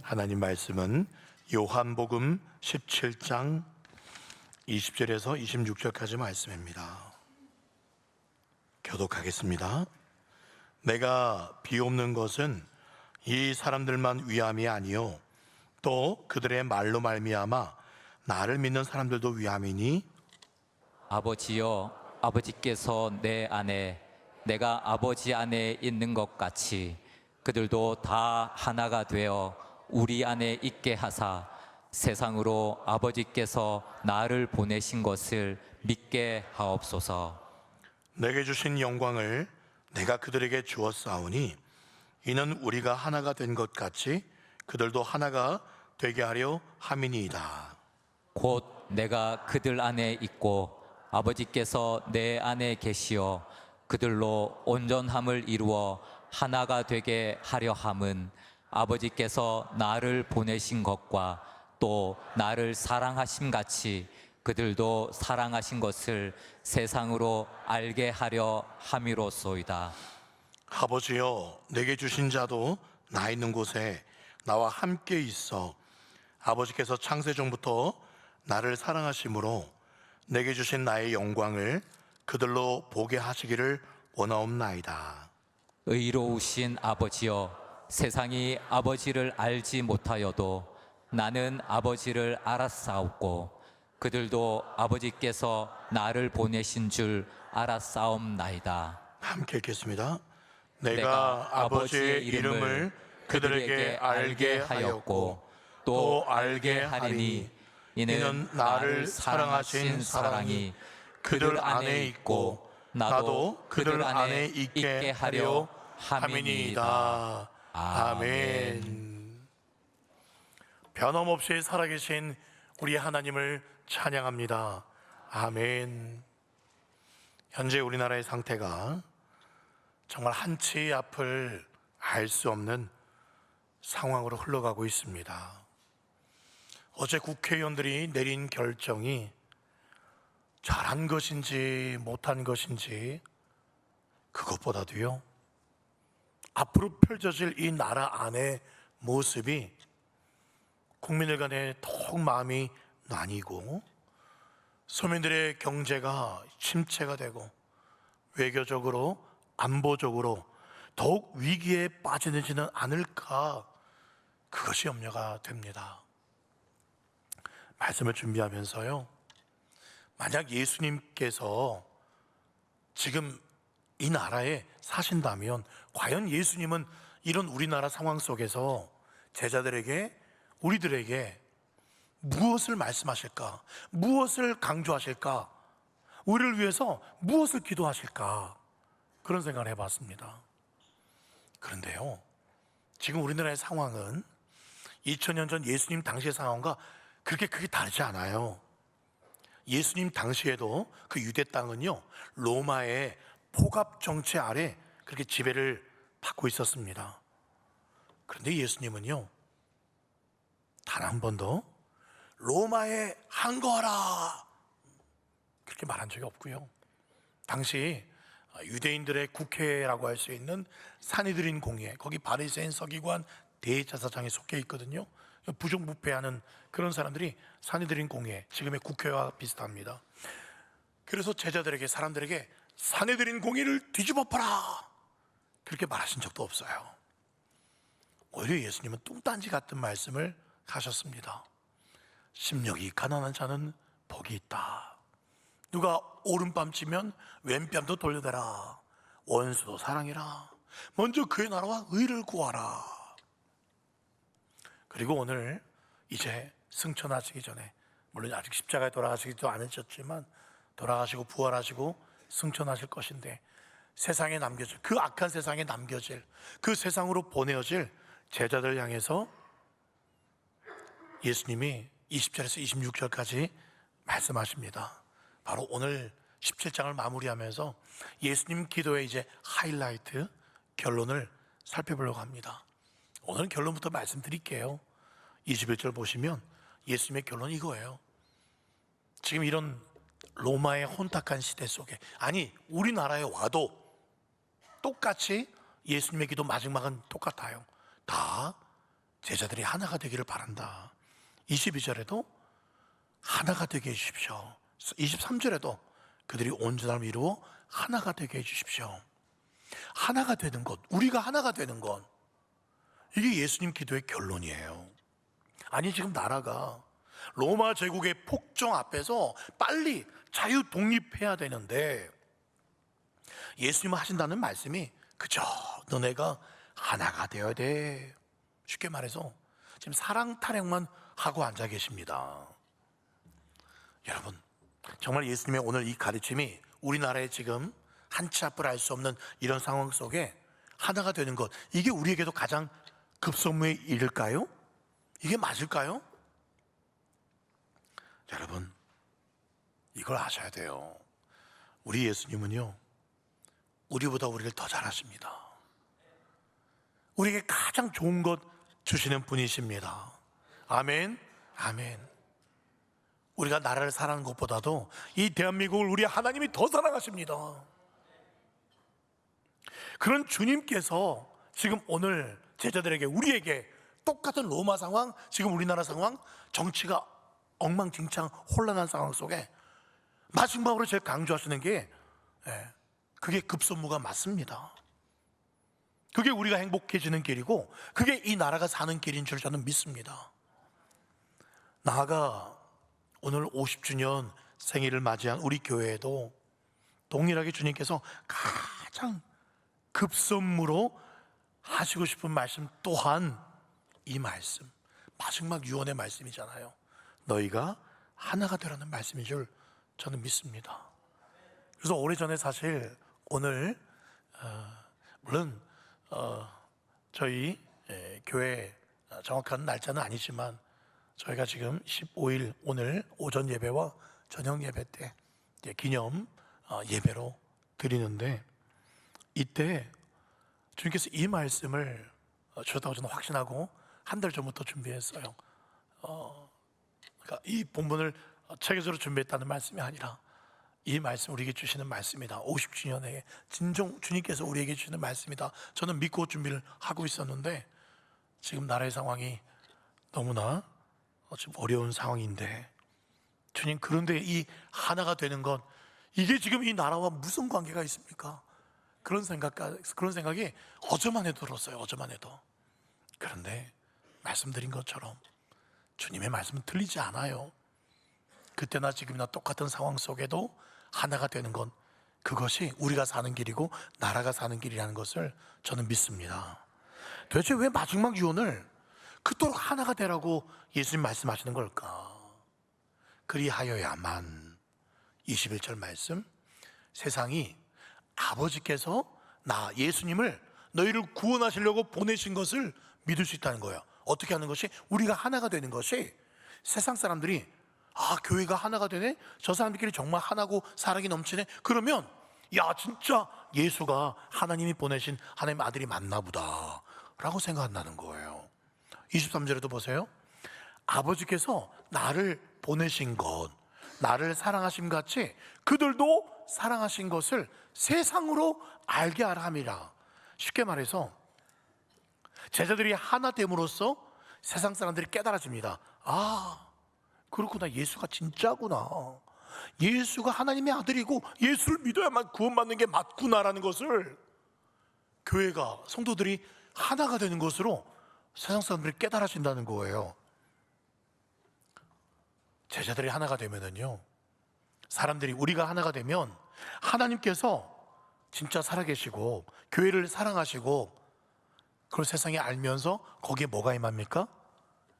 하나님 말씀은 요한복음 17장 20절에서 26절까지 말씀입니다. 교독하겠습니다. 내가 비옵는 것은 이 사람들만 위함이 아니요 또 그들의 말로 말미암아 나를 믿는 사람들도 위함이니 아버지여, 아버지께서 내 안에 내가 아버지 안에 있는 것 같이 그들도 다 하나가 되어 우리 안에 있게 하사 세상으로 아버지께서 나를 보내신 것을 믿게 하옵소서. 내게 주신 영광을 내가 그들에게 주었사오니 이는 우리가 하나가 된 것 같이 그들도 하나가 되게 하려 함이니이다. 곧 내가 그들 안에 있고 아버지께서 내 안에 계시어 그들로 온전함을 이루어 하나가 되게 하려 함은 아버지께서 나를 보내신 것과 또 나를 사랑하심 같이 그들도 사랑하신 것을 세상으로 알게 하려 함이로소이다. 아버지여, 내게 주신 자도 나 있는 곳에 나와 함께 있어 아버지께서 창세 전부터 나를 사랑하심으로 내게 주신 나의 영광을 그들로 보게 하시기를 원하옵나이다. 의로우신 아버지여, 세상이 아버지를 알지 못하여도 나는 아버지를 알았사옵고 그들도 아버지께서 나를 보내신 줄 알았사옵나이다. 함께 읽겠습니다. 내가 아버지의 이름을 그들에게 알게 하였고 또 알게 하리니 이는 나를 사랑하신 사랑이 그들 안에 있고 나도 그들 안에 있게 하려 함이니이다. 아멘. 변함없이 살아계신 우리 하나님을 찬양합니다. 아멘. 현재 우리나라의 상태가 정말 한치 앞을 알 수 없는 상황으로 흘러가고 있습니다. 어제 국회의원들이 내린 결정이 잘한 것인지 못한 것인지 그것보다도요, 앞으로 펼쳐질 이 나라 안의 모습이 국민들 간에 더욱 마음이 나뉘고 서민들의 경제가 침체가 되고 외교적으로 안보적으로 더욱 위기에 빠지지는 않을까, 그것이 염려가 됩니다. 말씀을 준비하면서요, 만약 예수님께서 지금 이 나라에 사신다면 과연 예수님은 이런 우리나라 상황 속에서 제자들에게, 우리들에게 무엇을 말씀하실까? 무엇을 강조하실까? 우리를 위해서 무엇을 기도하실까? 그런 생각을 해봤습니다. 그런데요, 지금 우리나라의 상황은 2000년 전 예수님 당시의 상황과 그렇게 크게 다르지 않아요. 예수님 당시에도 그 유대 땅은요, 로마의 포갑 정치 아래 그렇게 지배를 받고 있었습니다. 그런데 예수님은요, 단 한 번도 로마에 항거하라 그렇게 말한 적이 없고요. 당시 유대인들의 국회라고 할 수 있는 산헤드린 공회, 거기 바리새인, 서기관, 대제사장이 속해 있거든요. 부정부패하는 그런 사람들이 산헤드린 공회, 지금의 국회와 비슷합니다. 그래서 제자들에게, 사람들에게 산헤드린 공회를 뒤집어 엎어라 그렇게 말하신 적도 없어요. 오히려 예수님은 뚱딴지 같은 말씀을 하셨습니다. 심령이 가난한 자는 복이 있다. 누가 오른밤치면 왼뺨도 돌려대라. 원수도 사랑해라. 먼저 그의 나라와 의를 구하라. 그리고 오늘 이제 승천하시기 전에, 물론 아직 십자가에 돌아가시지도 않으셨지만 돌아가시고 부활하시고 승천하실 것인데, 세상에 남겨질, 그 악한 세상에 남겨질, 그 세상으로 보내어질 제자들 향해서 예수님이 20절에서 26절까지 말씀하십니다. 바로 오늘 17장을 마무리하면서 예수님 기도의 이제 하이라이트, 결론을 살펴보려고 합니다. 오늘 결론부터 말씀드릴게요. 21절 보시면 예수님의 결론이 이거예요. 지금 이런 로마의 혼탁한 시대 속에, 아니 우리나라에 와도 똑같이 예수님의 기도 마지막은 똑같아요. 다 제자들이 하나가 되기를 바란다. 22절에도 하나가 되게 해주십시오. 23절에도 그들이 온전함을 이루어 하나가 되게 해주십시오. 하나가 되는 것, 우리가 하나가 되는 것, 이게 예수님 기도의 결론이에요. 아니 지금 나라가 로마 제국의 폭정 앞에서 빨리 자유 독립해야 되는데 예수님 하신다는 말씀이 그저 너네가 하나가 되어야 돼. 쉽게 말해서 지금 사랑 타령만 하고 앉아 계십니다. 여러분, 정말 예수님의 오늘 이 가르침이 우리나라에 지금 한치 앞을 알 수 없는 이런 상황 속에 하나가 되는 것, 이게 우리에게도 가장 급선무의 일일까요? 이게 맞을까요? 여러분, 이걸 아셔야 돼요. 우리 예수님은요, 우리보다 우리를 더 잘하십니다. 우리에게 가장 좋은 것 주시는 분이십니다. 아멘, 아멘. 우리가 나라를 사랑하는 것보다도 이 대한민국을 우리 하나님이 더 사랑하십니다. 그런 주님께서 지금 오늘 제자들에게, 우리에게 똑같은 로마 상황, 지금 우리나라 상황, 정치가 엉망진창 혼란한 상황 속에 마지막으로 제일 강조하시는 게 그게 급선무가 맞습니다. 그게 우리가 행복해지는 길이고 그게 이 나라가 사는 길인 줄 저는 믿습니다. 나아가 오늘 50주년 생일을 맞이한 우리 교회에도 동일하게 주님께서 가장 급선무로 하시고 싶은 말씀 또한 이 말씀, 마지막 유언의 말씀이잖아요. 너희가 하나가 되라는 말씀인 줄 저는 믿습니다. 그래서 오래전에 사실 오늘 물론 저희 교회 정확한 날짜는 아니지만 저희가 지금 15일 오늘 오전 예배와 저녁 예배 때 기념 예배로 드리는데, 이때 주님께서 이 말씀을 주셨다고 저는 확신하고 한 달 전부터 준비했어요. 그러니까 이 본문을 체계적으로 준비했다는 말씀이 아니라 이 말씀 우리에게 주시는 말씀이다. 50주년에 진정 주님께서 우리에게 주시는 말씀이다. 저는 믿고 준비를 하고 있었는데 지금 나라의 상황이 너무나 지금 어려운 상황인데 주님, 그런데 이 하나가 되는 것, 이게 지금 이 나라와 무슨 관계가 있습니까? 그런 생각이 어제만 해도 들었어요. 어제만 해도. 그런데 말씀드린 것처럼 주님의 말씀은 틀리지 않아요. 그때나 지금이나 똑같은 상황 속에도 하나가 되는 건 그것이 우리가 사는 길이고 나라가 사는 길이라는 것을 저는 믿습니다. 도대체 왜 마지막 유언을 그토록 하나가 되라고 예수님 말씀하시는 걸까? 그리하여야만, 21절 말씀, 세상이 아버지께서 나 예수님을 너희를 구원하시려고 보내신 것을 믿을 수 있다는 거예요. 어떻게 하는 것이? 우리가 하나가 되는 것이 세상 사람들이 교회가 하나가 되네? 저 사람들끼리 정말 하나고 사랑이 넘치네? 그러면 야, 진짜 예수가 하나님이 보내신 하나님의 아들이 맞나 보다 라고 생각한다는 거예요. 23절에도 보세요. 아버지께서 나를 보내신 것, 나를 사랑하심 같이 그들도 사랑하신 것을 세상으로 알게 하라 함이라. 쉽게 말해서 제자들이 하나 됨으로써 세상 사람들이 깨달아집니다. 그렇구나, 예수가 진짜구나, 예수가 하나님의 아들이고 예수를 믿어야만 구원받는 게 맞구나라는 것을 교회가, 성도들이 하나가 되는 것으로 세상 사람들이 깨달아진다는 거예요. 제자들이 하나가 되면은요, 사람들이, 우리가 하나가 되면 하나님께서 진짜 살아계시고 교회를 사랑하시고 그걸 세상에 알면서 거기에 뭐가 임합니까?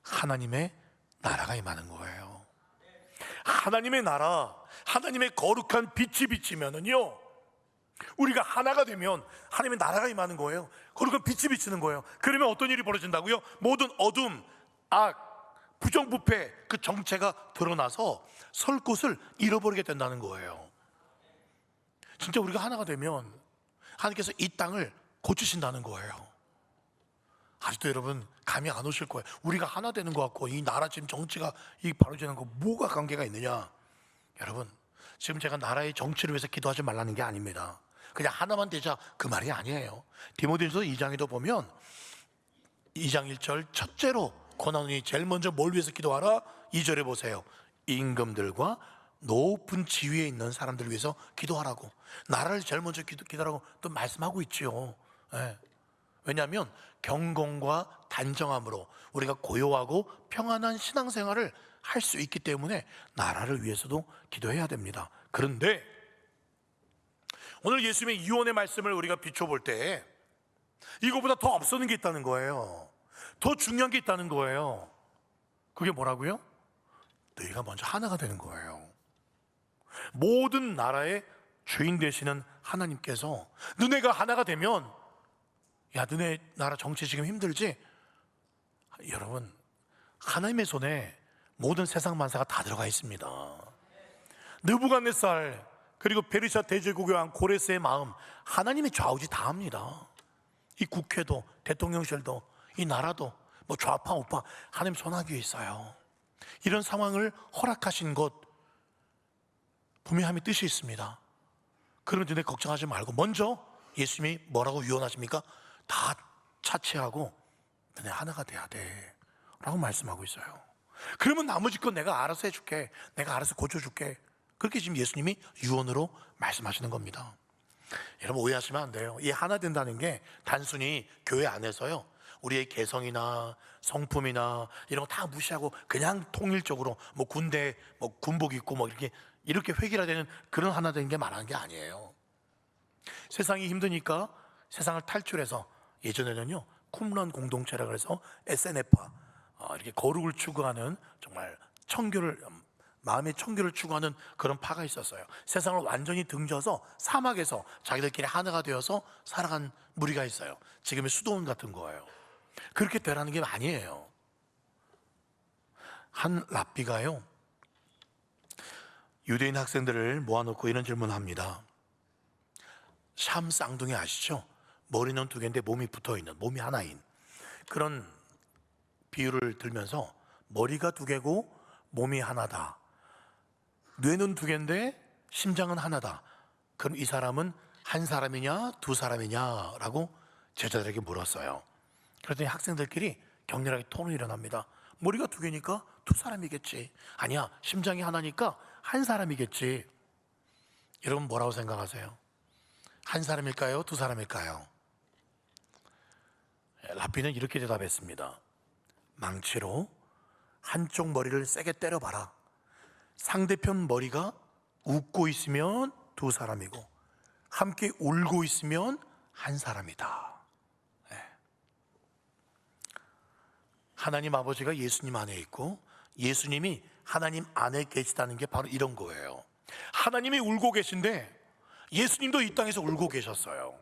하나님의 나라가 임하는 거예요. 하나님의 나라, 하나님의 거룩한 빛이 비치면은요, 우리가 하나가 되면 하나님의 나라가 임하는 거예요. 거룩한 빛이 비치는 거예요. 그러면 어떤 일이 벌어진다고요? 모든 어둠, 악, 부정부패, 그 정체가 드러나서 설 곳을 잃어버리게 된다는 거예요. 진짜 우리가 하나가 되면 하나님께서 이 땅을 고치신다는 거예요. 아직도 여러분 감이 안 오실 거예요. 우리가 하나 되는 것 같고 이 나라 지금 정치가 이 바로지는 거 뭐가 관계가 있느냐? 여러분, 지금 제가 나라의 정치를 위해서 기도하지 말라는 게 아닙니다. 그냥 하나만 되자 그 말이 아니에요. 디모데전서 2장에도 보면 2장 1절 첫째로 권하노니 제일 먼저 뭘 위해서 기도하라? 2절에 보세요. 임금들과 높은 지위에 있는 사람들을 위해서 기도하라고, 나라를 제일 먼저 기도하라고 또 말씀하고 있지요. 예. 왜냐하면 경건과 단정함으로 우리가 고요하고 평안한 신앙생활을 할 수 있기 때문에 나라를 위해서도 기도해야 됩니다. 그런데 오늘 예수님의 유언의 말씀을 우리가 비춰볼 때 이거보다 더 앞서는 게 있다는 거예요. 더 중요한 게 있다는 거예요. 그게 뭐라고요? 너희가 먼저 하나가 되는 거예요. 모든 나라의 주인 되시는 하나님께서 너네가 하나가 되면, 야, 너네 나라 정치 지금 힘들지? 여러분, 하나님의 손에 모든 세상 만사가 다 들어가 있습니다. 느부갓네살 그리고 페르시아 대제국의 왕 고레스의 마음, 하나님이 좌우지 다 합니다. 이 국회도, 대통령실도, 이 나라도 뭐 좌파 우파 하나님 손아귀에 있어요. 이런 상황을 허락하신 것 분명히 하나님의 뜻이 있습니다. 그러면 너네 걱정하지 말고 먼저 예수님이 뭐라고 유언하십니까? 다 차치하고 너네 하나가 돼야 돼 라고 말씀하고 있어요. 그러면 나머지 건 내가 알아서 해줄게, 내가 알아서 고쳐줄게, 그렇게 지금 예수님이 유언으로 말씀하시는 겁니다. 여러분 오해하시면 안 돼요. 이 하나 된다는 게 단순히 교회 안에서요 우리의 개성이나 성품이나 이런 거 다 무시하고 그냥 통일적으로 뭐 군대 뭐 군복 입고 뭐 이렇게 회귀라되는 그런 하나 되는 게 말하는 게 아니에요. 세상이 힘드니까 세상을 탈출해서, 예전에는요 쿰런 공동체라 그래서 SNF파 이렇게 거룩을 추구하는, 정말 청교를, 마음의 청교를 추구하는 그런 파가 있었어요. 세상을 완전히 등져서 사막에서 자기들끼리 하나가 되어서 살아간 무리가 있어요. 지금의 수도원 같은 거예요. 그렇게 되라는 게 아니에요. 한 랍비가요 유대인 학생들을 모아놓고 이런 질문을 합니다. 샴 쌍둥이 아시죠? 머리는 두 개인데 몸이 붙어있는, 몸이 하나인 그런 비유를 들면서, 머리가 두 개고 몸이 하나다, 뇌는 두 개인데 심장은 하나다, 그럼 이 사람은 한 사람이냐 두 사람이냐 라고 제자들에게 물었어요. 그랬더니 학생들끼리 격렬하게 토론이 일어납니다. 머리가 두 개니까 두 사람이겠지, 아니야 심장이 하나니까 한 사람이겠지. 여러분 뭐라고 생각하세요? 한 사람일까요? 두 사람일까요? 랍비는 이렇게 대답했습니다. 망치로 한쪽 머리를 세게 때려봐라. 상대편 머리가 웃고 있으면 두 사람이고 함께 울고 있으면 한 사람이다. 하나님 아버지가 예수님 안에 있고 예수님이 하나님 안에 계시다는 게 바로 이런 거예요. 하나님이 울고 계신데 예수님도 이 땅에서 울고 계셨어요.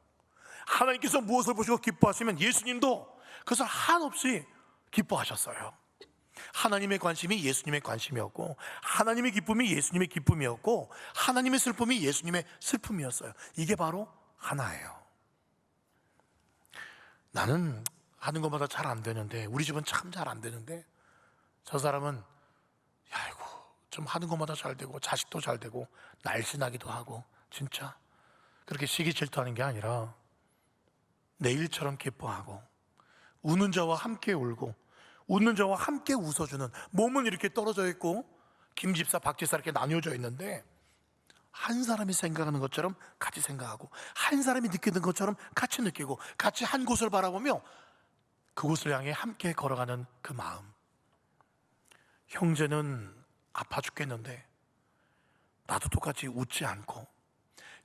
하나님께서 무엇을 보시고 기뻐하시면 예수님도 그것을 한없이 기뻐하셨어요. 하나님의 관심이 예수님의 관심이었고, 하나님의 기쁨이 예수님의 기쁨이었고, 하나님의 슬픔이 예수님의 슬픔이었어요. 이게 바로 하나예요. 나는 하는 것마다 잘 안 되는데, 우리 집은 참 잘 안 되는데, 저 사람은 아이고 좀 하는 것마다 잘 되고 자식도 잘 되고 날씬하기도 하고, 진짜 그렇게 시기 질투하는 게 아니라 내 일처럼 기뻐하고 우는 자와 함께 울고 웃는 자와 함께 웃어주는, 몸은 이렇게 떨어져 있고 김 집사 박 집사 이렇게 나뉘어져 있는데 한 사람이 생각하는 것처럼 같이 생각하고 한 사람이 느끼는 것처럼 같이 느끼고 같이 한 곳을 바라보며 그곳을 향해 함께 걸어가는 그 마음. 형제는 아파 죽겠는데 나도 똑같이 웃지 않고,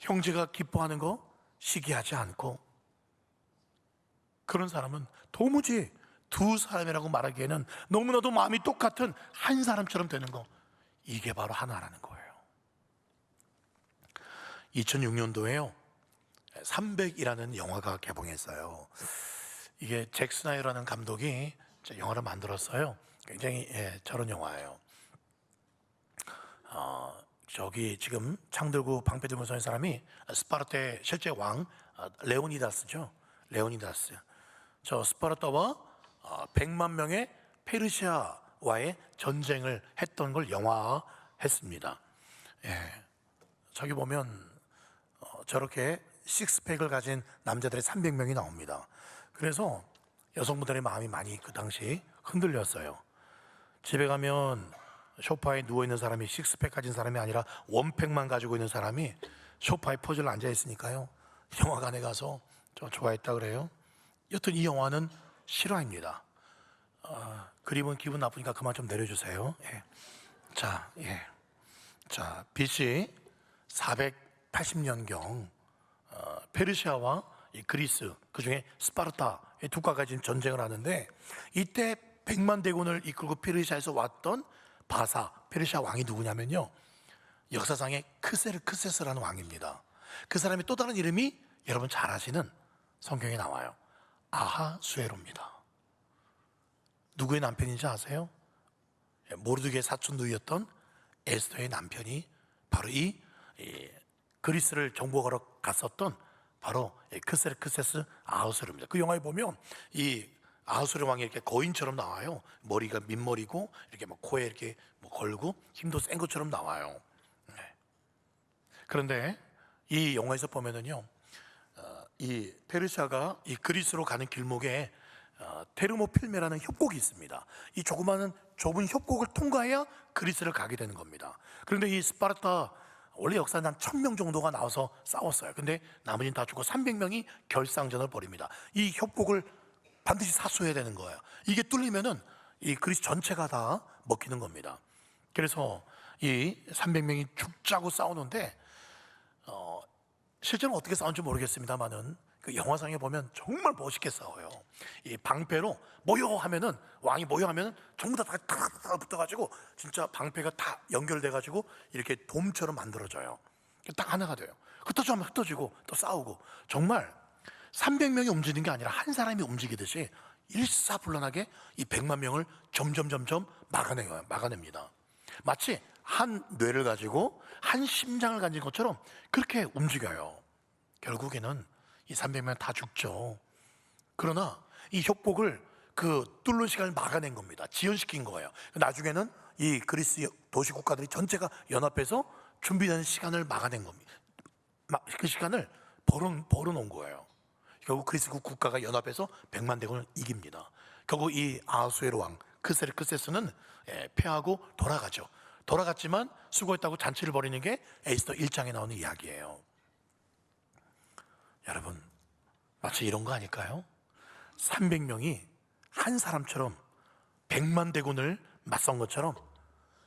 형제가 기뻐하는 거 시기하지 않고, 그런 사람은 도무지 두 사람이라고 말하기에는 너무나도 마음이 똑같은 한 사람처럼 되는 거, 이게 바로 하나라는 거예요. 2006년도에요 300이라는 영화가 개봉했어요. 이게 잭 스나이더라는 감독이 영화를 만들었어요. 굉장히 저런 영화예요. 저기 지금 창들고 방패 들고 서 있는 사람이 스파르타의 실제 왕 레오니다스죠. 레오니다스. 저 스파르타와 100만 명의 페르시아와의 전쟁을 했던 걸 영화화했습니다. 저기 보면 저렇게 식스팩을 가진 남자들이 300명이 나옵니다. 그래서 여성분들의 마음이 많이 그 당시 흔들렸어요. 집에 가면 소파에 누워있는 사람이 식스팩 가진 사람이 아니라 원팩만 가지고 있는 사람이 소파에 퍼즐 앉아 있으니까요, 영화관에 가서 좀 좋아했다 그래요. 여튼 이 영화는 실화입니다. 그림은 기분 나쁘니까 그만 좀 내려주세요. 예. 자, BC 480년경 페르시아와 이 그리스, 그 중에 스파르타 이 두 국가가 지금 전쟁을 하는데, 이때 100만 대군을 이끌고 페르시아에서 왔던 바사 페르시아 왕이 누구냐면요, 역사상의 크세르크세스라는 왕입니다. 그 사람의 또 다른 이름이 여러분 잘 아시는, 성경에 나와요, 아하수에로입니다. 누구의 남편인지 아세요? 모르드게의 사촌누이였던 에스더의 남편이 바로 이 그리스를 정복하러 갔었던 바로 크세르크세스 아하수에로입니다. 그 영화에 보면 이 아하수에로 왕이 이렇게 거인처럼 나와요. 머리가 민머리고 이렇게 막 코에 이렇게 뭐 걸고 힘도 센 것처럼 나와요. 그런데 이 영화에서 보면은요, 이 페르시아가 이 그리스로 가는 길목에 테르모필메라는 협곡이 있습니다. 이 조그마한 좁은 협곡을 통과해야 그리스를 가게 되는 겁니다. 그런데 이 스파르타, 원래 역사는 한 1000명 정도가 나와서 싸웠어요. 근데 나머지는 다 죽고 300명이 결상전을 벌입니다. 이 협곡을 반드시 사수해야 되는 거예요. 이게 뚫리면은 이 그리스 전체가 다 먹히는 겁니다. 그래서 이 300명이 죽자고 싸우는데, 실제로 어떻게 싸운지 모르겠습니다만은 그 영화상에 보면 정말 멋있게 싸워요. 이 방패로 모여 하면은, 왕이 모여 하면은 전부 다 붙어가지고 진짜 방패가 다 연결돼가지고 이렇게 돔처럼 만들어져요. 딱 하나가 돼요. 흩어지면 흩어지고 또 싸우고, 정말 300명이 움직이는 게 아니라 한 사람이 움직이듯이 일사불란하게 이 100만 명을 점점 막아냅니다. 마치 한 뇌를 가지고 한 심장을 가진 것처럼 그렇게 움직여요. 결국에는 이 300명 다 죽죠. 그러나 이 협곡을 그 뚫는 시간을 막아낸 겁니다. 지연시킨 거예요. 나중에는 이 그리스 도시 국가들이 전체가 연합해서 준비되는 시간을 막아낸 겁니다. 그 시간을 벌어놓은 거예요. 결국 그리스 국가가 연합해서 100만 대군을 이깁니다. 결국 이 아하수에로 왕 크세르크세스는 패하고 돌아가죠. 돌아갔지만 수고했다고 잔치를 벌이는 게 에스더 1장에 나오는 이야기예요. 여러분, 마치 이런 거 아닐까요? 300명이 한 사람처럼 100만 대군을 맞선 것처럼,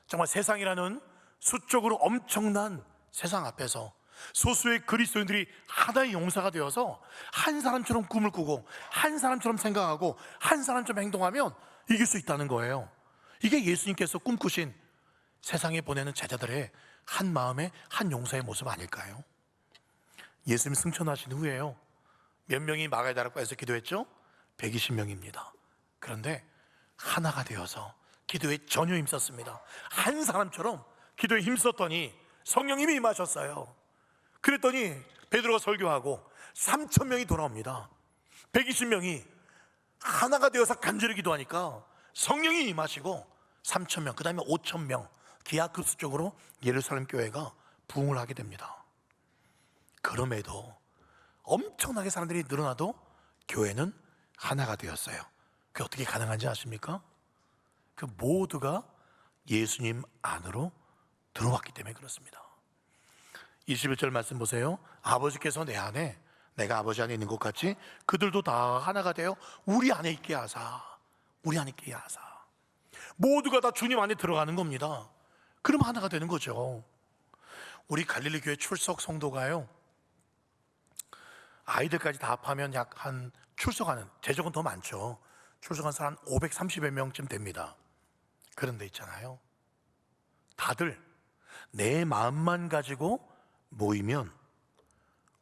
정말 세상이라는 수적으로 엄청난 세상 앞에서 소수의 그리스도인들이 하나의 용사가 되어서 한 사람처럼 꿈을 꾸고 한 사람처럼 생각하고 한 사람처럼 행동하면 이길 수 있다는 거예요. 이게 예수님께서 꿈꾸신 세상에 보내는 제자들의 한 마음의 한 용사의 모습 아닐까요? 예수님 승천하신 후에요, 몇 명이 마가다락방에서 기도했죠? 120명입니다. 그런데 하나가 되어서 기도에 전혀 힘썼습니다. 한 사람처럼 기도에 힘썼더니 성령님이 임하셨어요. 그랬더니 베드로가 설교하고 3,000명이 돌아옵니다. 120명이 하나가 되어서 간절히 기도하니까 성령이 임하시고 3,000명, 그 다음에 5,000명, 기하급수적으로 예루살렘 교회가 부흥을 하게 됩니다. 그럼에도 엄청나게 사람들이 늘어나도 교회는 하나가 되었어요. 그게 어떻게 가능한지 아십니까? 그 모두가 예수님 안으로 들어왔기 때문에 그렇습니다. 21절 말씀 보세요. 아버지께서 내 안에, 내가 아버지 안에 있는 것 같이 그들도 다 하나가 되어 우리 안에 있게 하사. 우리 안에 있게 하사. 모두가 다 주님 안에 들어가는 겁니다. 그럼 하나가 되는 거죠. 우리 갈릴리 교회 출석 성도가요, 아이들까지 다 합하면 약 한 출석하는, 제적은 더 많죠. 출석한 사람 530여 명쯤 됩니다. 그런데 있잖아요, 다들 내 마음만 가지고 모이면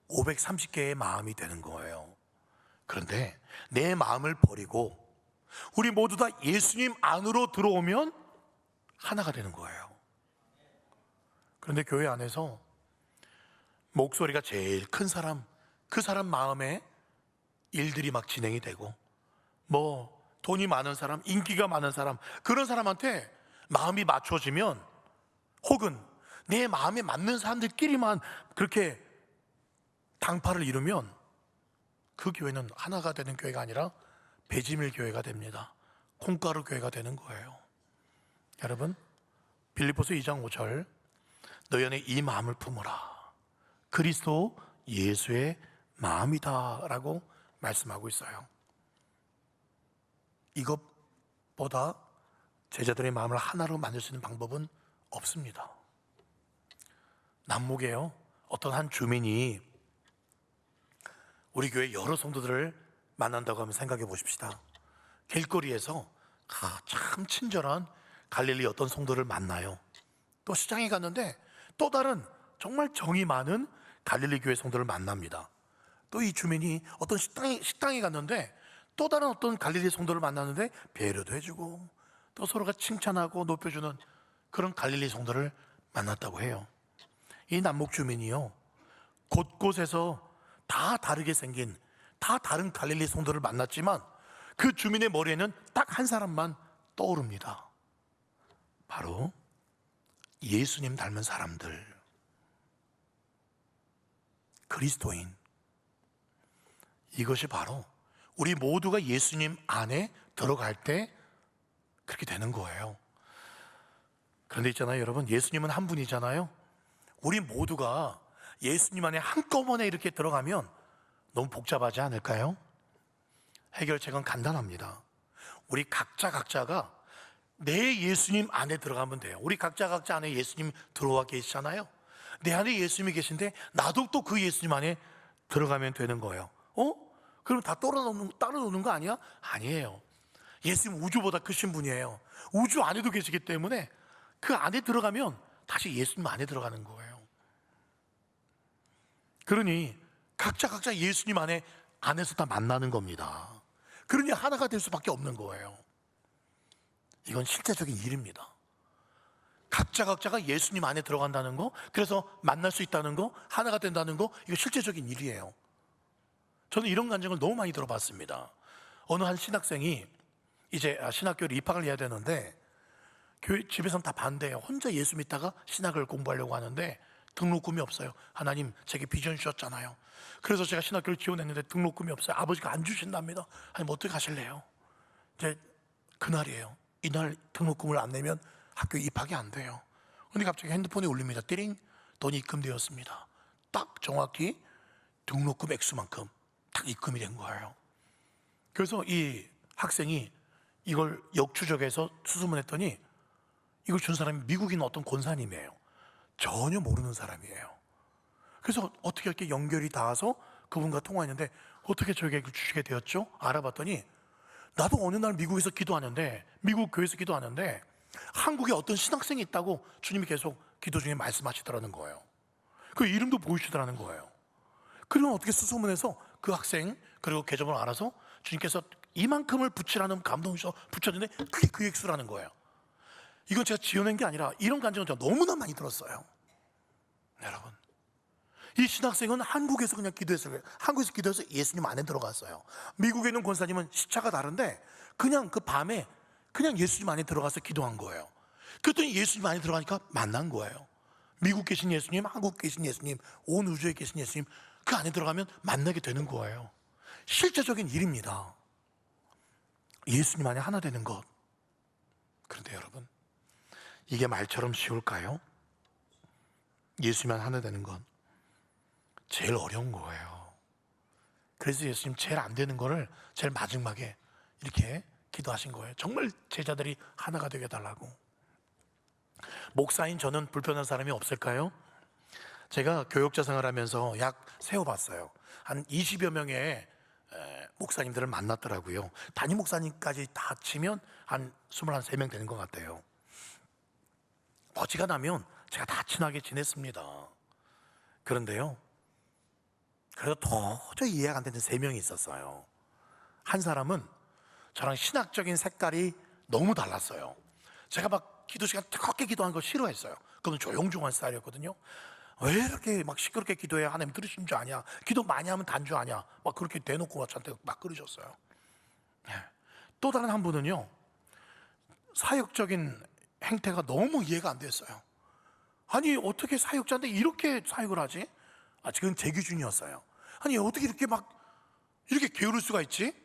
530개의 마음이 되는 거예요. 그런데 내 마음을 버리고 우리 모두 다 예수님 안으로 들어오면 하나가 되는 거예요. 그런데 교회 안에서 목소리가 제일 큰 사람, 그 사람 마음에 일들이 막 진행이 되고, 뭐 돈이 많은 사람, 인기가 많은 사람, 그런 사람한테 마음이 맞춰지면, 혹은 내 마음에 맞는 사람들끼리만 그렇게 당파를 이루면 그 교회는 하나가 되는 교회가 아니라 배지밀 교회가 됩니다. 콩가루 교회가 되는 거예요. 여러분, 빌립보서 2장 5절, 너희 안에 이 마음을 품으라. 그리스도 예수의 마음이다 라고 말씀하고 있어요. 이것보다 제자들의 마음을 하나로 만들 수 있는 방법은 없습니다. 남목에요, 어떤 한 주민이 우리 교회 여러 성도들을 만난다고 하면 생각해 보십시다. 길거리에서 참 친절한 갈릴리 어떤 성도를 만나요. 또 시장에 갔는데 또 다른 정말 정이 많은 갈릴리 교회 성도를 만납니다. 또 이 주민이 어떤 식당에 갔는데 또 다른 어떤 갈릴리 성도를 만났는데 배려도 해주고 또 서로가 칭찬하고 높여주는 그런 갈릴리 성도를 만났다고 해요. 이 남목 주민이요, 곳곳에서 다 다르게 생긴 다 다른 갈릴리 성도를 만났지만 그 주민의 머리에는 딱 한 사람만 떠오릅니다. 바로 예수님 닮은 사람들, 그리스도인. 이것이 바로 우리 모두가 예수님 안에 들어갈 때 그렇게 되는 거예요. 그런데 있잖아요, 여러분, 예수님은 한 분이잖아요. 우리 모두가 예수님 안에 한꺼번에 이렇게 들어가면 너무 복잡하지 않을까요? 해결책은 간단합니다. 우리 각자가 내 예수님 안에 들어가면 돼요. 우리 각자 안에 예수님 들어와 계시잖아요. 내 안에 예수님이 계신데 나도 또 그 예수님 안에 들어가면 되는 거예요. 그럼 다 따로 노는 거 아니야? 아니에요. 예수님 우주보다 크신 분이에요. 우주 안에도 계시기 때문에 그 안에 들어가면 다시 예수님 안에 들어가는 거예요. 그러니 각자 예수님 안에서 다 만나는 겁니다. 그러니 하나가 될 수밖에 없는 거예요. 이건 실제적인 일입니다. 각자가 예수님 안에 들어간다는 거, 그래서 만날 수 있다는 거, 하나가 된다는 거, 이거 실제적인 일이에요. 저는 이런 간증을 너무 많이 들어봤습니다. 어느 한 신학생이 이제 신학교를 입학을 해야 되는데 교회 집에서는 다 반대해요. 혼자 예수 믿다가 신학을 공부하려고 하는데 등록금이 없어요. 하나님, 제게 비전 주셨잖아요. 그래서 제가 신학교를 지원했는데 등록금이 없어요. 아버지가 안 주신답니다. 하나님, 어떻게 하실래요? 이제 그날이에요. 이날 등록금을 안 내면 학교에 입학이 안 돼요. 근데 갑자기 핸드폰이 울립니다. 띠링, 돈이 입금되었습니다. 딱 정확히 등록금 액수만큼 딱 입금이 된 거예요. 그래서 이 학생이 이걸 역추적해서 수소문했더니 이걸 준 사람이 미국인 어떤 권사님이에요. 전혀 모르는 사람이에요. 그래서 어떻게 이렇게 연결이 닿아서 그분과 통화했는데 어떻게 저에게 주시게 되었죠? 알아봤더니 나도 어느 날 미국에서 기도하는데, 미국 교회에서 기도하는데 한국에 어떤 신학생이 있다고 주님이 계속 기도 중에 말씀하시더라는 거예요. 그 이름도 보이시더라는 거예요. 그러면 어떻게 수소문해서 그 학생 그리고 계정을 알아서 주님께서 이만큼을 붙이라는 감동이 있어 붙였는데 그게 그 액수라는 거예요. 이건 제가 지어낸 게 아니라 이런 간증을 제가 너무나 많이 들었어요. 여러분, 이 신학생은 한국에서 그냥 기도했어요. 한국에서 기도해서 예수님 안에 들어갔어요. 미국에 있는 권사님은 시차가 다른데 그냥 그 밤에 그냥 예수님 안에 들어가서 기도한 거예요. 그랬더니 예수님 안에 들어가니까 만난 거예요. 미국 계신 예수님, 한국 계신 예수님, 온 우주에 계신 예수님, 그 안에 들어가면 만나게 되는 거예요. 실제적인 일입니다. 예수님 안에 하나 되는 것. 그런데 여러분, 이게 말처럼 쉬울까요? 예수님 안에 하나 되는 건 제일 어려운 거예요. 그래서 예수님 제일 안 되는 거를 제일 마지막에 이렇게 기도하신 거예요. 정말 제자들이 하나가 되게 해달라고. 목사인 저는 불편한 사람이 없을까요? 제가 교역자 생활하면서 약 세어봤어요. 한 20여 명의 목사님들을 만났더라고요. 담임 목사님까지 다 치면 한 23명 되는 것 같아요. 어지간하면 제가 다 친하게 지냈습니다. 그런데요, 그래도 도저히 이해가 안 되는 3명이 있었어요. 한 사람은 저랑 신학적인 색깔이 너무 달랐어요. 제가 막 기도 시간 뜨겁게 기도하는 거 싫어했어요. 그건 조용조용한 스타일이었거든요. 왜 이렇게 막 시끄럽게 기도해야 하나님 들으신 줄 아냐? 기도 많이 하면 단주 아냐? 막 그렇게 대놓고 저한테 막 그러셨어요. 또 다른 한 분은요, 사역적인 행태가 너무 이해가 안 됐어요. 아니, 어떻게 사역자인데 이렇게 사역을 하지? 지금 제 기준이었어요. 아니, 어떻게 이렇게 막 이렇게 게으를 수가 있지?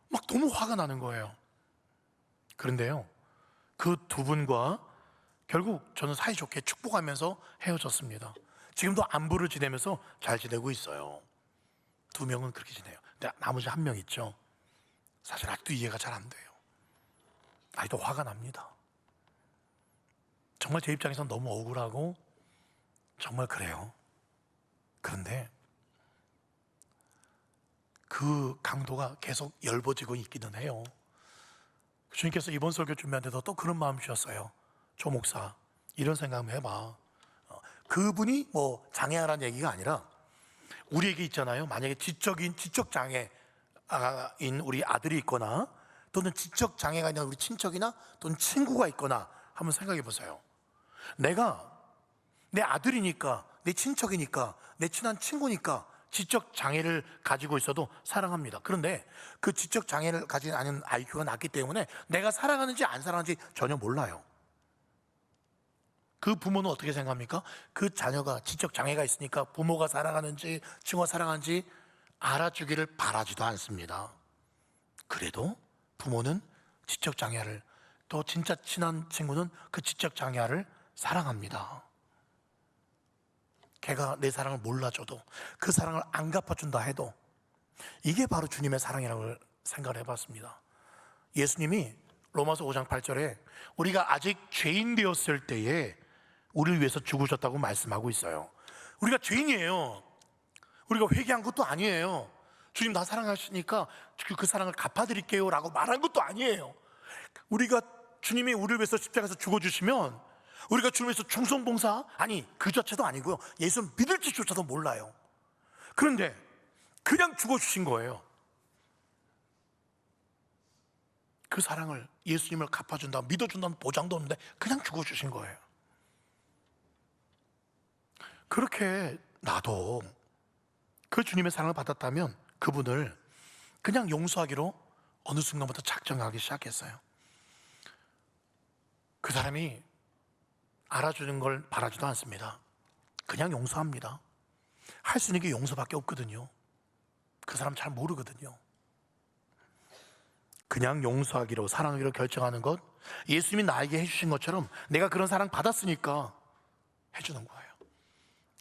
막 너무 화가 나는 거예요. 그런데요, 그 두 분과 결국 저는 사이좋게 축복하면서 헤어졌습니다. 지금도 안부를 지내면서 잘 지내고 있어요. 두 명은 그렇게 지내요. 근데 나머지 한 명 있죠. 사실 아직도 이해가 잘 안 돼요. 아직도 화가 납니다. 정말 제 입장에서는 너무 억울하고 정말 그래요. 그런데 그 강도가 계속 열버지고 있기는 해요. 주님께서 이번 설교 준비하는데도 또 그런 마음 주셨어요. 조 목사, 이런 생각 한번 해봐. 그분이 뭐 장애하라는 얘기가 아니라 우리에게 있잖아요. 만약에 지적 장애인 우리 아들이 있거나 또는 지적 장애가 있는 우리 친척이나 또는 친구가 있거나 한번 생각해 보세요. 내가 내 아들이니까, 내 친척이니까, 내 친한 친구니까 지적 장애를 가지고 있어도 사랑합니다. 그런데 그 지적 장애를 가진 않은 IQ가 낮기 때문에 내가 사랑하는지 안 사랑하는지 전혀 몰라요. 그 부모는 어떻게 생각합니까? 그 자녀가 지적 장애가 있으니까 부모가 사랑하는지 친구가 사랑하는지 알아주기를 바라지도 않습니다. 그래도 부모는 지적 장애를, 또 진짜 친한 친구는 그 지적 장애를 사랑합니다. 걔가 내 사랑을 몰라줘도, 그 사랑을 안 갚아준다 해도, 이게 바로 주님의 사랑이라고 생각을 해봤습니다. 예수님이 로마서 5장 8절에 우리가 아직 죄인 되었을 때에 우리를 위해서 죽으셨다고 말씀하고 있어요. 우리가 죄인이에요. 우리가 회개한 것도 아니에요. 주님 나 사랑하시니까 그 사랑을 갚아드릴게요 라고 말한 것도 아니에요. 우리가 주님이 우리를 위해서 십자가에서 죽어주시면 우리가 주님을 위해서 충성봉사, 아니 그 자체도 아니고요, 예수를 믿을지조차도 몰라요. 그런데 그냥 죽어주신 거예요. 그 사랑을, 예수님을 갚아준다, 믿어준다는 보장도 없는데 그냥 죽어주신 거예요. 그렇게 나도 그 주님의 사랑을 받았다면 그분을 그냥 용서하기로 어느 순간부터 작정하기 시작했어요. 그 사람이 알아주는 걸 바라지도 않습니다. 그냥 용서합니다. 할 수 있는 게 용서밖에 없거든요. 그 사람 잘 모르거든요. 그냥 용서하기로, 사랑하기로 결정하는 것, 예수님이 나에게 해주신 것처럼 내가 그런 사랑 받았으니까 해주는 거예요.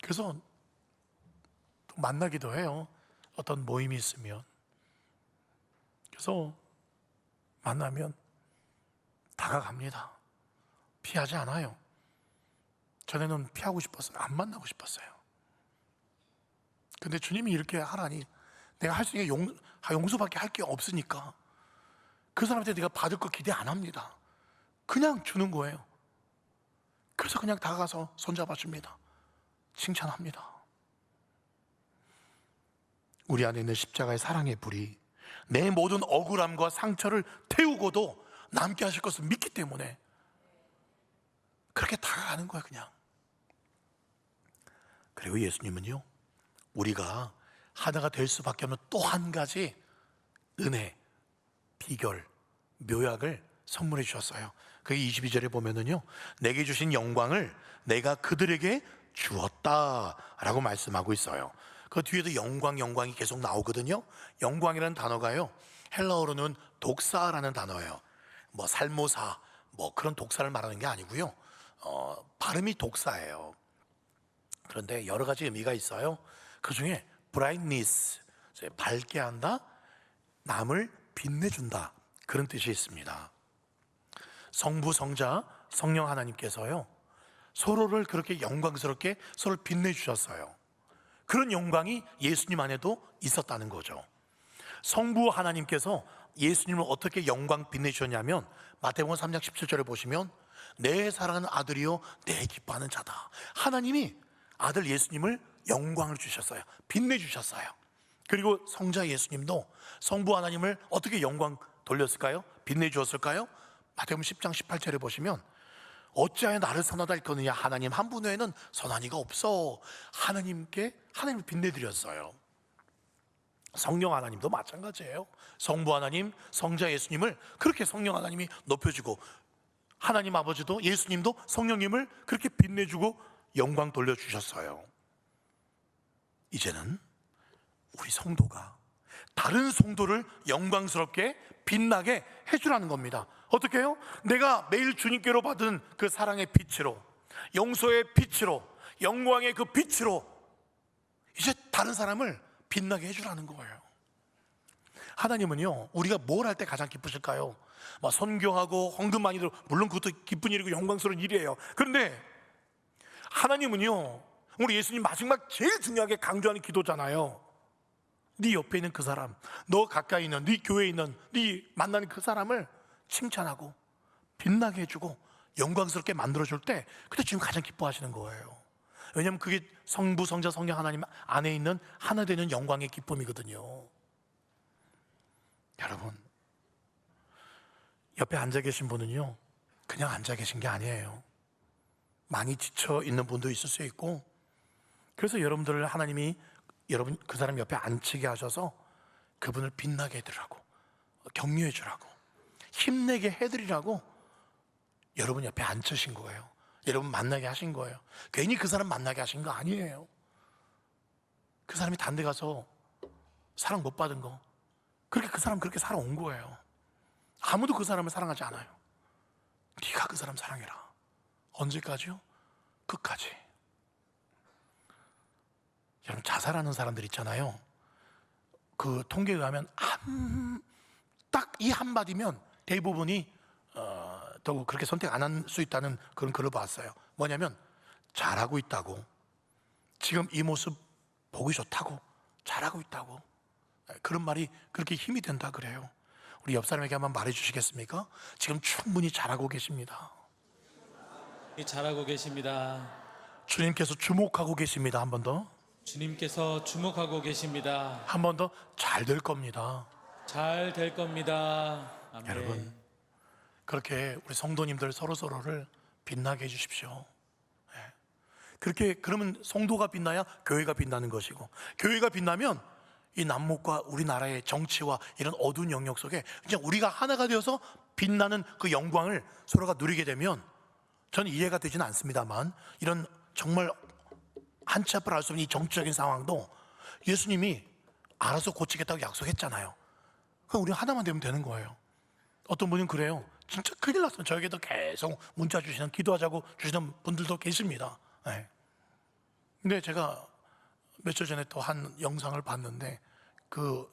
그래서 또 만나기도 해요. 어떤 모임이 있으면. 그래서 만나면 다가갑니다. 피하지 않아요. 전에는 피하고 싶었어요. 안 만나고 싶었어요. 근데 주님이 이렇게 하라니 내가 할 수 있는 게 용서밖에 할 게 없으니까 그 사람한테 내가 받을 거 기대 안 합니다. 그냥 주는 거예요. 그래서 그냥 다가가서 손잡아 줍니다. 칭찬합니다. 우리 안에 있는 십자가의 사랑의 불이 내 모든 억울함과 상처를 태우고도 남게 하실 것을 믿기 때문에 그렇게 다가가는 거예요. 그냥. 그리고 예수님은요, 우리가 하나가 될 수밖에 없는 또 한 가지 은혜, 비결, 묘약을 선물해 주셨어요. 그게 22절에 보면은요, 내게 주신 영광을 내가 그들에게 주었다라고 말씀하고 있어요. 그 뒤에도 영광이 계속 나오거든요. 영광이라는 단어가요, 헬라어로는 독사라는 단어예요. 뭐 살모사, 뭐 그런 독사를 말하는 게 아니고요, 발음이 독사예요. 그런데 여러 가지 의미가 있어요. 그 중에 brightness, 밝게 한다, 남을 빛내준다, 그런 뜻이 있습니다. 성부, 성자, 성령 하나님께서요, 서로를 그렇게 영광스럽게 서로를 빛내주셨어요. 그런 영광이 예수님 안에도 있었다는 거죠. 성부 하나님께서 예수님을 어떻게 영광 빛내주셨냐면 마태복음 3장 17절에 보시면 내 사랑하는 아들이요 내 기뻐하는 자다. 하나님이 아들 예수님을 영광을 주셨어요. 빛내주셨어요. 그리고 성자 예수님도 성부 하나님을 어떻게 영광 돌렸을까요? 빛내주었을까요? 마태복음 10장 18절에 보시면 어찌하여 나를 선하다 일컫느냐, 하나님 한 분 외에는 선한 이가 없어. 하나님을 빛내드렸어요. 성령 하나님도 마찬가지예요. 성부 하나님, 성자 예수님을 그렇게 성령 하나님이 높여주고, 하나님 아버지도 예수님도 성령님을 그렇게 빛내주고 영광 돌려주셨어요. 이제는 우리 성도가 다른 성도를 영광스럽게 빛나게 해주라는 겁니다. 어떻게 해요? 내가 매일 주님께로 받은 그 사랑의 빛으로, 용서의 빛으로, 영광의 그 빛으로 이제 다른 사람을 빛나게 해주라는 거예요. 하나님은요, 우리가 뭘 할 때 가장 기쁘실까요? 막 선교하고 헌금 많이 들어, 물론 그것도 기쁜 일이고 영광스러운 일이에요. 그런데 하나님은요, 우리 예수님 마지막 제일 중요하게 강조하는 기도잖아요. 네 옆에 있는 그 사람, 너 가까이 있는, 네 교회에 있는, 네 만나는 그 사람을 칭찬하고 빛나게 해주고 영광스럽게 만들어줄 때, 그때 주님 가장 기뻐하시는 거예요. 왜냐하면 그게 성부, 성자, 성령 하나님 안에 있는 하나 되는 영광의 기쁨이거든요. 여러분, 옆에 앉아 계신 분은요, 그냥 앉아 계신 게 아니에요. 많이 지쳐 있는 분도 있을 수 있고, 그래서 여러분들을 하나님이 여러분 그 사람 옆에 앉히게 하셔서 그분을 빛나게 해드리라고, 격려해 주라고, 힘내게 해드리라고 여러분 옆에 앉히신 거예요. 여러분 만나게 하신 거예요. 괜히 그 사람 만나게 하신 거 아니에요. 그 사람이 다른 데 가서 사랑 못 받은 거, 그렇게 그 사람 그렇게 살아온 거예요. 아무도 그 사람을 사랑하지 않아요. 네가 그 사람 사랑해라. 언제까지요? 끝까지. 여러분, 자살하는 사람들 있잖아요. 그 통계에 의하면 딱 이 한마디면 대부분이 또 그렇게 선택 안 할 수 있다는 그런 글을 봤어요. 뭐냐면 잘하고 있다고, 지금 이 모습 보기 좋다고, 잘하고 있다고, 그런 말이 그렇게 힘이 된다 그래요. 우리 옆 사람에게 한번 말해 주시겠습니까? 지금 충분히 잘하고 계십니다. 잘하고 계십니다. 주님께서 주목하고 계십니다. 한 번 더, 주님께서 주목하고 계십니다. 한 번 더, 잘 될 겁니다. 잘 될 겁니다. 아멘. 여러분, 그렇게 우리 성도님들 서로서로를 빛나게 해주십시오. 예. 그렇게, 그러면 성도가 빛나야 교회가 빛나는 것이고, 교회가 빛나면 이 남목과 우리나라의 정치와 이런 어두운 영역 속에 그냥 우리가 하나가 되어서 빛나는 그 영광을 서로가 누리게 되면, 저는 이해가 되지는 않습니다만, 이런 정말 한치 앞을 알 수 없는 이 정치적인 상황도 예수님이 알아서 고치겠다고 약속했잖아요. 그럼 우리 하나만 되면 되는 거예요. 어떤 분은 그래요. 진짜 큰일 났으면 저에게도 계속 문자 주시는, 기도하자고 주시는 분들도 계십니다. 네. 근데 제가 며칠 전에 또 한 영상을 봤는데 그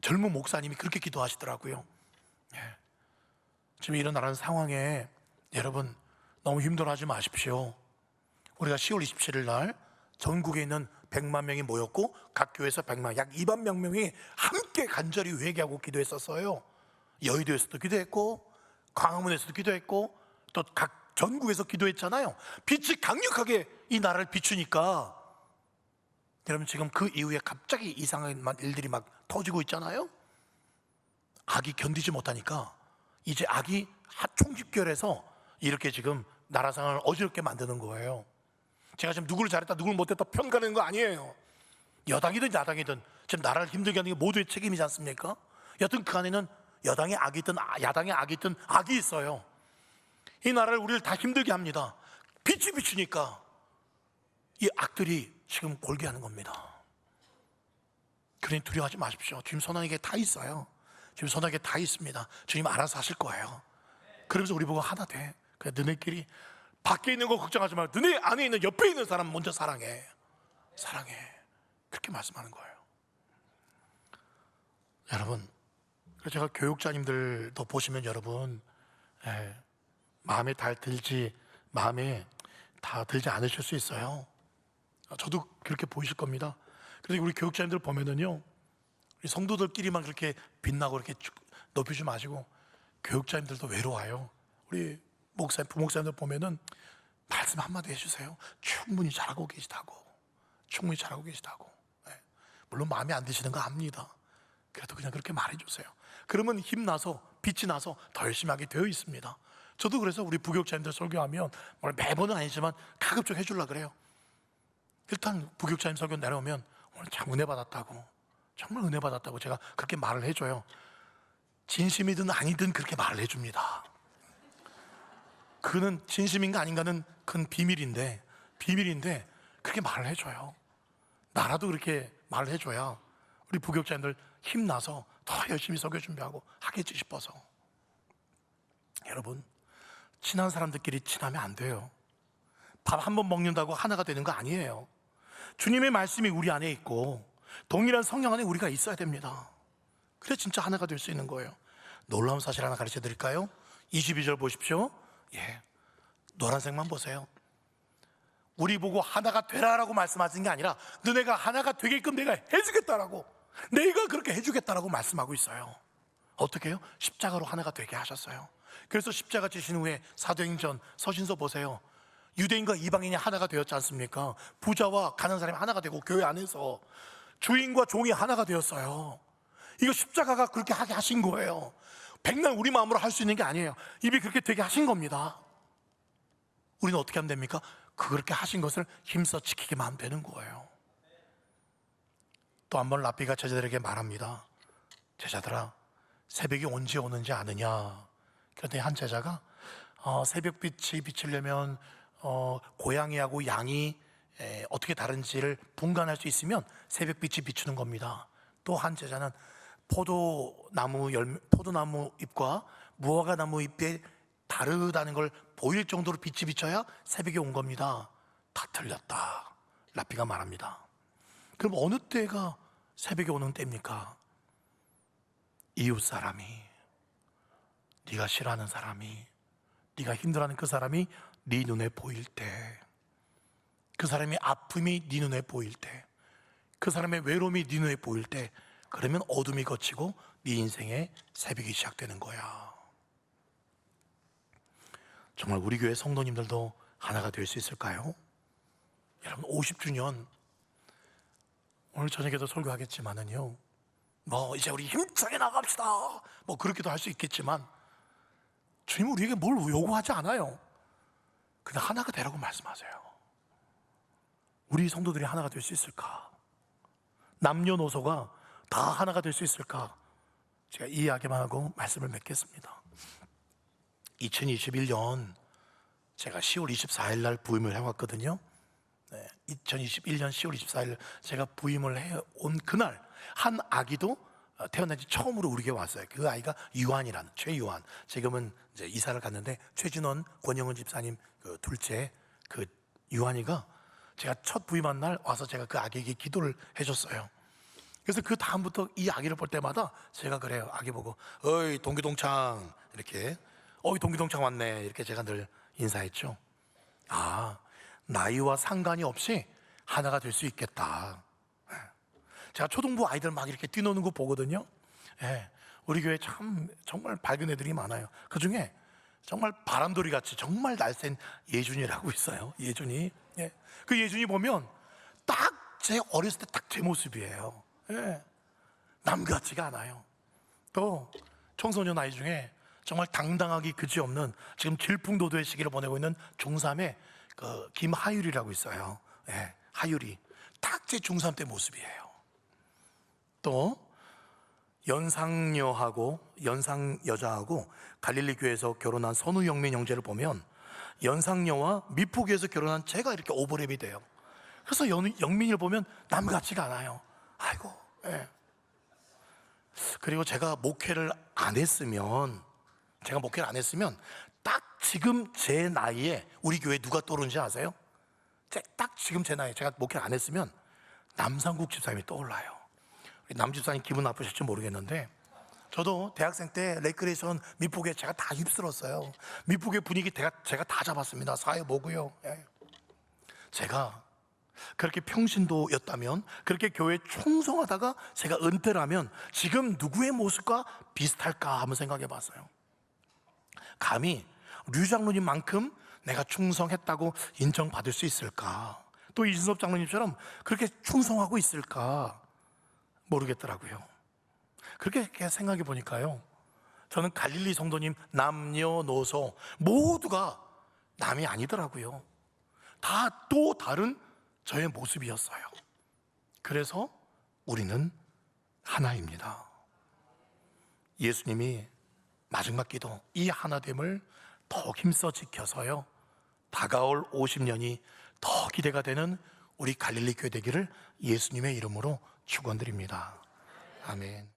젊은 목사님이 그렇게 기도하시더라고요. 네. 지금 일어나는 상황에 여러분 너무 힘들어하지 마십시오. 우리가 10월 27일 날 전국에 있는 100만 명이 모였고 각 교회에서 100만, 약 2만 명이 함께 간절히 회개하고 기도했었어요. 여의도에서도 기도했고 광화문에서도 기도했고 또 각 전국에서 기도했잖아요. 빛이 강력하게 이 나라를 비추니까 여러분 지금 그 이후에 갑자기 이상한 일들이 막 터지고 있잖아요. 악이 견디지 못하니까 이제 악이 총집결해서 이렇게 지금 나라 상황을 어지럽게 만드는 거예요. 제가 지금 누구를 잘했다 누구를 못했다 평가하는 거 아니에요. 여당이든 야당이든 지금 나라를 힘들게 하는 게 모두의 책임이지 않습니까? 여튼 그 안에는 여당의 악이 있든 야당의 악이 있든 악이 있어요. 이 나라를, 우리를 다 힘들게 합니다. 빛이 비추니까 이 악들이 지금 골게 하는 겁니다. 그러니 두려워하지 마십시오. 주님 손안에 다 있어요. 주님 손안에 다 있습니다. 주님 알아서 하실 거예요. 그러면서 우리 보고 하나 돼. 그냥 너네끼리 밖에 있는 거 걱정하지 말고 너네 안에 있는, 옆에 있는 사람 먼저 사랑해. 사랑해. 그렇게 말씀하는 거예요. 여러분, 그래서 제가 교육자님들도 보시면 여러분, 마음에 다 들지 않으실 수 있어요. 저도 그렇게 보이실 겁니다. 그래서 우리 교육자님들 보면은요, 우리 성도들끼리만 그렇게 빛나고 이렇게 높이지 마시고 교육자님들도 외로워요. 우리 목사님, 부목사님들 보면은 말씀 한마디 해주세요. 충분히 잘하고 계시다고. 충분히 잘하고 계시다고. 물론 마음에 안 드시는 거 압니다. 그래도 그냥 그렇게 말해주세요. 그러면 힘나서, 빛이 나서 더 열심히 하게 되어 있습니다. 저도 그래서 우리 부교육자님들 설교하면 매번은 아니지만 가급적 해주려고 그래요. 일단 부교육자님 설교 내려오면 오늘 참 은혜 받았다고, 정말 은혜 받았다고 제가 그렇게 말을 해줘요. 진심이든 아니든 그렇게 말을 해줍니다. 그는 진심인가 아닌가는 큰 비밀인데 그렇게 말을 해줘요. 나라도 그렇게 말을 해줘야 우리 부교육자님들 힘나서 더 열심히 설교 준비하고 하겠지 싶어서. 여러분, 친한 사람들끼리 친하면 안 돼요. 밥 한 번 먹는다고 하나가 되는 거 아니에요. 주님의 말씀이 우리 안에 있고 동일한 성령 안에 우리가 있어야 됩니다. 그래 진짜 하나가 될 수 있는 거예요. 놀라운 사실 하나 가르쳐 드릴까요? 22절 보십시오. 노란색만 보세요. 우리 보고 하나가 되라라고 말씀하신 게 아니라 너네가 하나가 되게끔 내가 해주겠다라고, 내가 그렇게 해주겠다라고 말씀하고 있어요. 어떻게 해요? 십자가로 하나가 되게 하셨어요. 그래서 십자가 지신 후에 사도행전 서신서 보세요. 유대인과 이방인이 하나가 되었지 않습니까? 부자와 가난한 사람이 하나가 되고 교회 안에서 주인과 종이 하나가 되었어요. 이거 십자가가 그렇게 하게 하신 거예요. 백날 우리 마음으로 할 수 있는 게 아니에요. 입이 그렇게 되게 하신 겁니다. 우리는 어떻게 하면 됩니까? 그렇게 하신 것을 힘써 지키기만 하면 되는 거예요. 또 한 번 랍비가 제자들에게 말합니다. 제자들아, 새벽이 언제 오는지 아느냐? 그런데 한 제자가 새벽빛이 비치려면 고양이하고 양이 어떻게 다른지를 분간할 수 있으면 새벽빛이 비추는 겁니다. 또 한 제자는 포도나무 잎과 무화과나무 잎에 다르다는 걸 보일 정도로 빛이 비쳐야 새벽이 온 겁니다. 다 틀렸다, 랍비가 말합니다. 그럼 어느 때가 새벽이 오는 때입니까? 이웃 사람이, 네가 싫어하는 사람이, 네가 힘들어하는 그 사람이 네 눈에 보일 때, 그 사람의 아픔이 네 눈에 보일 때, 그 사람의 외로움이 네 눈에 보일 때, 그러면 어둠이 걷히고 네 인생의 새벽이 시작되는 거야. 정말 우리 교회 성도님들도 하나가 될 수 있을까요? 여러분, 50주년 오늘 저녁에도 설교하겠지만은요, 이제 우리 힘차게 나갑시다, 그렇게도 할 수 있겠지만 주님은 우리에게 뭘 요구하지 않아요. 그냥 하나가 되라고 말씀하세요. 우리 성도들이 하나가 될 수 있을까? 남녀노소가 다 하나가 될 수 있을까? 제가 이 이야기만 하고 말씀을 맺겠습니다. 2021년 제가 10월 24일 날 부임을 해왔거든요. 2021년 10월 24일 제가 부임을 해온 그날 한 아기도 태어난 지 처음으로 우리 교회 왔어요. 그 아이가 유한이라는, 최유한. 지금은 이제 이사를 갔는데 최진원, 권영은 집사님 그 둘째 그 유한이가 제가 첫 부임한 날 와서 제가 그 아기에게 기도를 해줬어요. 그래서 그 다음부터 이 아기를 볼 때마다 제가 그래요. 아기 보고 어이 동기동창, 이렇게 어이 동기동창 왔네, 이렇게 제가 늘 인사했죠. 나이와 상관이 없이 하나가 될 수 있겠다. 제가 초등부 아이들 막 이렇게 뛰노는 거 보거든요. 우리 교회 정말 밝은 애들이 많아요. 그 중에 정말 바람돌이 같이 정말 날쌘 예준이라고 있어요. 예준이. 그 예준이 보면 딱 제 어렸을 때 딱 제 모습이에요. 남 같지가 않아요. 또 청소년 아이 중에 정말 당당하기 그지없는, 지금 질풍노도의 시기를 보내고 있는 중3의 그 김하율이라고 있어요. 하율이 딱 제 중3 때 모습이에요. 또 연상녀하고 연상여자하고 갈릴리 교회에서 결혼한 선우영민 형제를 보면 연상녀와 미포교에서 결혼한 제가 이렇게 오버랩이 돼요. 그래서 영민이를 보면 남 같지가 않아요. 아이고. 그리고 제가 목회를 안 했으면 딱 지금 제 나이에 우리 교회에 누가 떠오르는지 아세요? 딱 지금 제 나이에 제가 목회를 안 했으면 남상국 집사님이 떠올라요. 남 집사님 기분 나쁘실지 모르겠는데 저도 대학생 때 레크레이션 미포교에 제가 다 휩쓸었어요. 미포교의 분위기 제가 다 잡았습니다. 사회 보고요. 제가 그렇게 평신도였다면, 그렇게 교회에 충성하다가 제가 은퇴를 하면 지금 누구의 모습과 비슷할까 한번 생각해 봤어요. 감히 류 장로님만큼 내가 충성했다고 인정받을 수 있을까? 또 이진섭 장로님처럼 그렇게 충성하고 있을까? 모르겠더라고요. 그렇게 생각해 보니까요, 저는 갈릴리 성도님 남녀노소 모두가 남이 아니더라고요. 다 또 다른 저의 모습이었어요. 그래서 우리는 하나입니다. 예수님이 마지막 기도, 이 하나됨을 더 힘써 지켜서요, 다가올 50년이 더 기대가 되는 우리 갈릴리 교회 되기를 예수님의 이름으로 축원드립니다. 아멘.